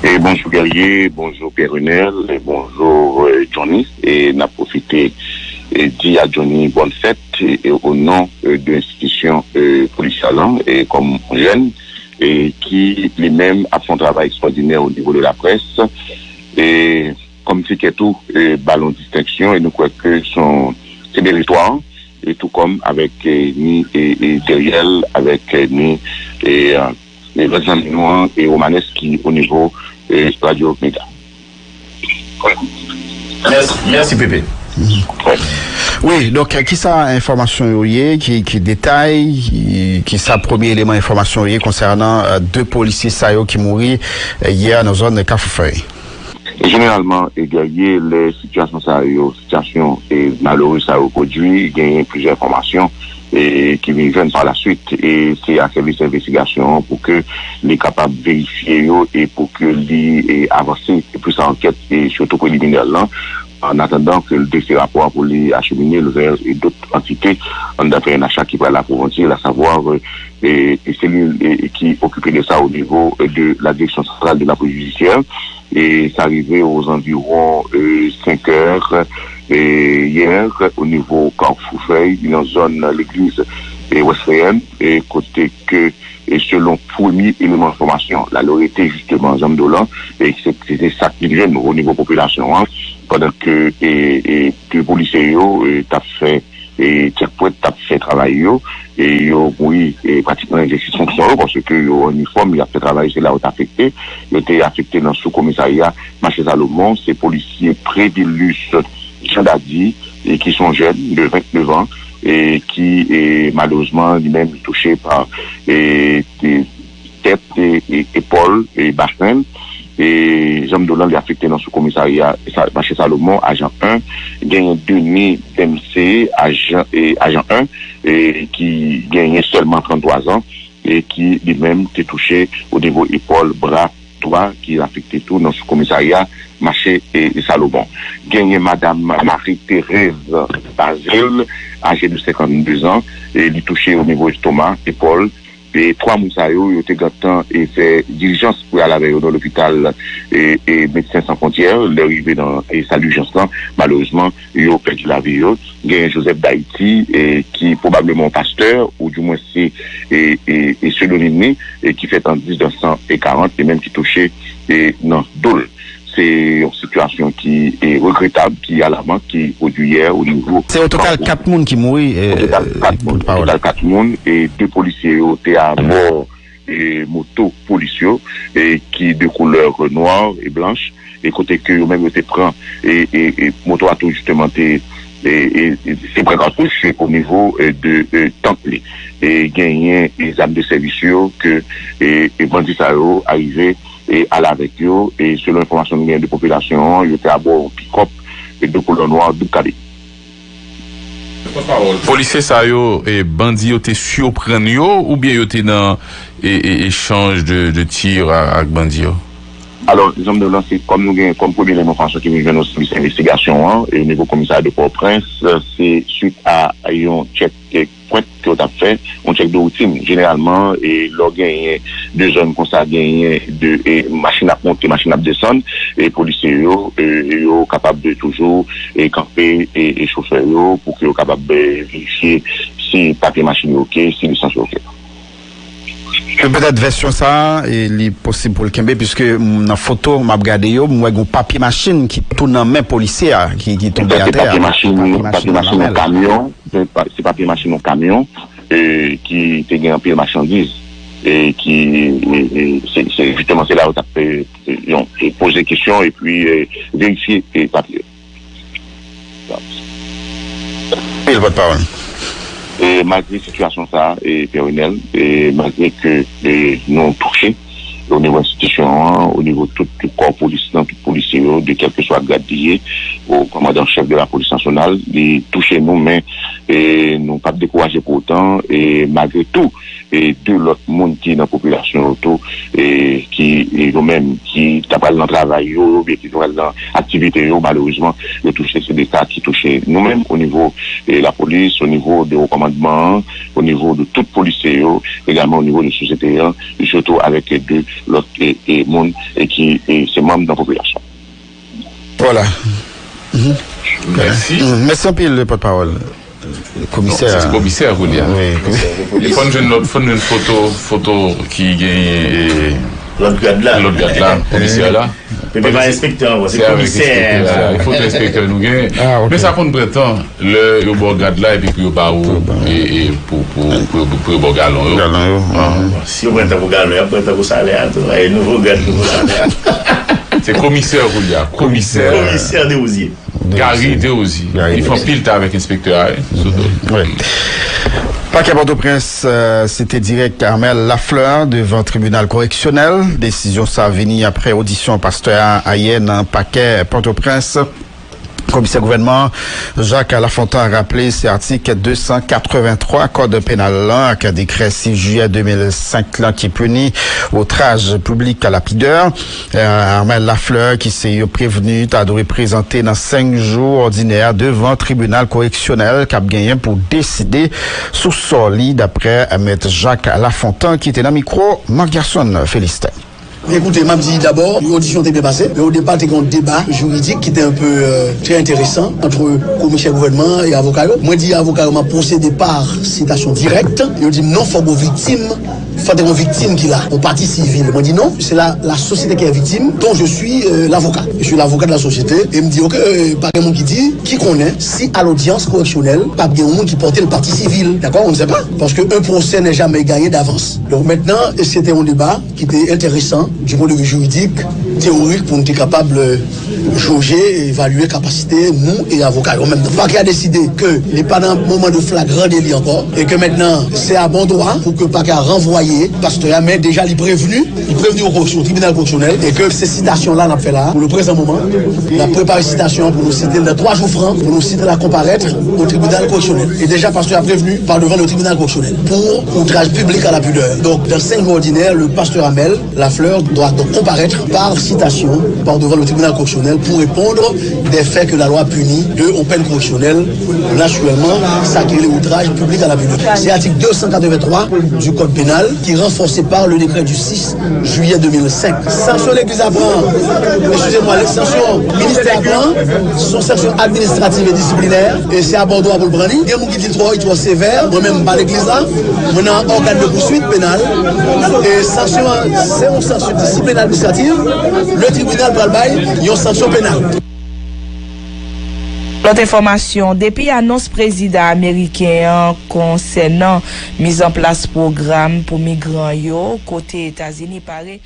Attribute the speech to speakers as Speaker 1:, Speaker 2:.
Speaker 1: Et bonjour Guerrier, bonjour Pierre-Renel, et bonjour Johnny. Et n'a profité et dit à Johnny bonne fête et au nom de l'institution policière et comme jeune et qui lui-même a fait un travail extraordinaire au niveau de la presse et comme c'est tout ballon de distinction et nous croyons que c'est méritoire et tout comme avec ni et Deriel avec ni et les autres amis noirs et Romanes qui au niveau Radio Média.
Speaker 2: Merci Pépé.
Speaker 3: Ouais. Oui, donc qui ça information qui détaille qui ça premier élément information concernant deux policiers sayo qui mourent hier dans la zone de Cafoufeuille.
Speaker 1: Généralement, les situations malheureuses ça produit, il y a plusieurs informations et qui viennent par la suite et c'est un service d'investigation pour que les capables de vérifier et pour que les avancer et plus enquête et surtout préliminaire là en attendant que le dossier rapport pour les acheminer vers d'autres entités on a fait un achat qui va la frontière à savoir et cellules qui occupait de ça au niveau de la direction centrale de la police judiciaire et ça arrivait aux environs 5 heures et hier au niveau Carrefour-Feuille dans zone l'église et Westphalia et côté que et selon premier élément d'information la lorité justement Jean Dolan et c'était ça qui vient au niveau population hein, pendant que et policiers t'a fait et checkpoint t'a fait travail et oui et pratiquement exercice fonction parce que uniforme il a fait travail c'est là où t'as affecté il était affecté dans sous commissariat Marché Salomon c'est policiers Prédilus Chandadi et qui sont jeunes de 29 ans et qui est malheureusement lui-même touché par des têtes et épaules et bassin et Jean Dolan est affecté dans ce commissariat Marché Salomon agent 1 gagne Denis MC agent 1 et qui gagne seulement 33 ans et qui lui-même est touché au niveau épaule bras droit qui est affecté tout dans ce commissariat Marché et Salomon. Gagne madame Marie-Thérèse Basile âgée de 52 ans et lui touché au niveau estomac, épaule et 3 moussaïos étaient gâtants et fait diligence pour aller dans l'hôpital et Médecins Sans Frontières l'arrivée dans et sa diligence là malheureusement ils ont perdu la vie gagne Joseph d'Haïti et qui probablement pasteur ou du moins c'est et pseudonyme et qui fait en 1940 et même qui touché et non Dole. C'est une situation qui est regrettable, qui est alarmante, qui est produit hier au niveau.
Speaker 3: C'est au total 4 personnes qui mourent.
Speaker 1: Au total 4 personnes et 2 policiers étaient à bord et moto policiers et qui de couleur noire et blanche et côté que eux-mêmes étaient prend et moto à tout justement et c'est très grand au niveau de Temple et gagner les armes de service que et bandits ça arrivé et à la avec eux et selon l'information de population il était à bord un pick-up et de couleur noire de cabine.
Speaker 2: Policiers ça yo et bandits yo te surprennent yo ou bien yo te dans échange de tir avec bandits yo?
Speaker 1: Alors, les hommes de l'an, c'est comme nous gagnons, comme premier information qui nous vient au service d'investigation, hein, et au niveau commissariat de Port-au-Prince, c'est suite à un check point que tu as fait, un check de routine, généralement, et là, gagné 2 zones comme ça, gagné de machine à monter, machine à descendre, et policiers, yo, capable de toujours, camper, et chauffeur, pour qu'ils soient capables de vérifier si papier machine est OK, si licence est OK.
Speaker 3: Peut-être version ça est possible pour le Kembe puisque dans la photo m'a regardé yo moi un papier machine qui tourne dans main policier qui tombe à terre.
Speaker 1: Papier machine en camion, c'est papier machine en camion qui te gagne un peu de marchandises et qui c'est justement c'est là où tu peux poser des questions et puis vérifier tes papiers.
Speaker 3: Et votre parole.
Speaker 1: Et malgré la situation ça et Pierre-Renel, et malgré que nous avons touché au niveau institution, au niveau de tout le corps policier, tout policier, de quel que soit gradé, au commandant chef de la police nationale, de toucher nous, mais et nous pas décourager pour autant, et malgré tout, et deux l'autre monde qui est dans la population auto, et qui, et eux-mêmes, qui t'appellent dans le travail, qui sont dans l'activité, malheureusement, le toucher, c'est des cas qui touchent nous-mêmes au niveau de la police, au niveau des recommandements, au niveau de tout policier, également au niveau de la société, surtout avec deux l'autre et monde, et qui, et c'est membres de la population.
Speaker 3: Voilà.
Speaker 2: Merci.
Speaker 3: Merci un peu le porte-parole. Le commissaire.
Speaker 2: C'est le commissaire, William.
Speaker 3: Oui.
Speaker 2: Il faut une photo qui gagne.
Speaker 4: L'autre gars
Speaker 2: là, commissaire là.
Speaker 4: Mais pas inspecteur, c'est commissaire.
Speaker 2: Il faut l'inspecteur nous gagne. Mais ça prend peu de temps. Le bord garde là et puis pour barou et pour bord galon.
Speaker 4: Si on prend pour galon, après pour salaire, et nouveau garde pour salaire.
Speaker 2: C'est commissaire William. Commissaire
Speaker 4: Desosiers.
Speaker 2: Gary Desosiers. Ils font pile avec inspecteur.
Speaker 3: Oui. Parquet Port-au-Prince, c'était direct Armel Lafleur devant le tribunal correctionnel. Décision ça venue après audition pasteur Ayen en Parquet Port-au-Prince. Commissaire gouvernement Jacques Lafontaine a rappelé c'est article 283 code pénal là qui a décret 6 juillet 2005 là qui punit outrage public à lapideur. Armel Lafleur qui s'est prévenu a dû présenter dans 5 jours ordinaires devant tribunal correctionnel qui a gagné pour décider sous soli d'après maître Jacques Lafontaine qui était dans le micro Marc Garçon Félicien.
Speaker 5: Écoutez, m'a dit d'abord, l'audition était bien passée, mais au départ, il y a un débat juridique qui était un peu très intéressant entre commissaire gouvernement et avocat. Moi, je dis avocat m'a procédé par citation directe. Il dit non, il faut une victime. Il faut une victime qui a, une partie civile. Moi, je dis non, c'est la société qui est victime, dont je suis l'avocat. Je suis l'avocat de la société. Et il me dit, ok, pas quelqu'un qui dit, qui connaît, si à l'audience correctionnelle, pas bien un monde qui portait le parti civil. D'accord, on ne sait pas. Parce qu'un procès n'est jamais gagné d'avance. Donc maintenant, c'était un débat qui était intéressant du point de vue juridique, théorique, pour nous être capable de jauger et évaluer capacité, nous et avocats. Même le parquet a décidé qu'il n'est pas dans un moment de flagrant délit encore, et que maintenant, c'est à bon droit pour que le parquet a renvoyé, parce que mais déjà, il est prévenu au tribunal correctionnel, et que ces citations-là, on a fait là, pour le présent moment, il a préparé citation pour nous citer dans 3 jours francs, pour nous citer la comparaître au tribunal correctionnel. Et déjà, parce qu'il a prévenu par devant le tribunal correctionnel, pour outrage public à la pudeur. Donc, dans 5 jours ordinaires, le pasteur Amel Lafleur doit donc comparaître par citation, par devant le tribunal correctionnel, pour répondre des faits que la loi punit en peine correctionnelle, naturellement, sacré outrage public à la pudeur. C'est l'article 283 du code pénal qui est renforcé par le décret du 6 juillet 2005. Sanction l'église apprend, excusez-moi, les sanctions ministère apprend sont sanctions administratives et disciplinaires, et c'est à bon droit pour le prendre. Il y a qui dit trop sévère, moi-même par l'église là, on a un organe de poursuite pénale, et sanction, c'est une sanction disciplinaire administrative, le tribunal va le bail, il y a une sanction pénale.
Speaker 6: L'autre information, depuis annonce président américain concernant mise en place programme pour migrants côté États-Unis paraît